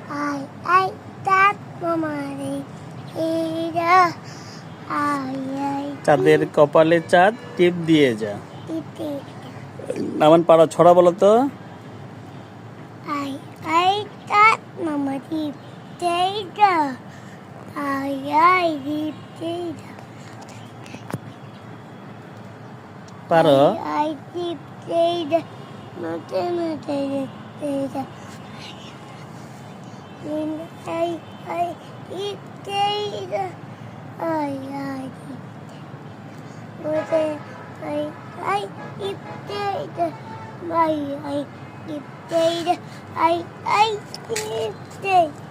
I that mama এটা চাঁদের কপালে চাঁদ টিপ দিয়ে যা। ইতে নামান পারো ছড়া বলো তো। I that mama deep data I deep data পারো I deep data nothing data I deep data I deep I deep data I deep data I deep data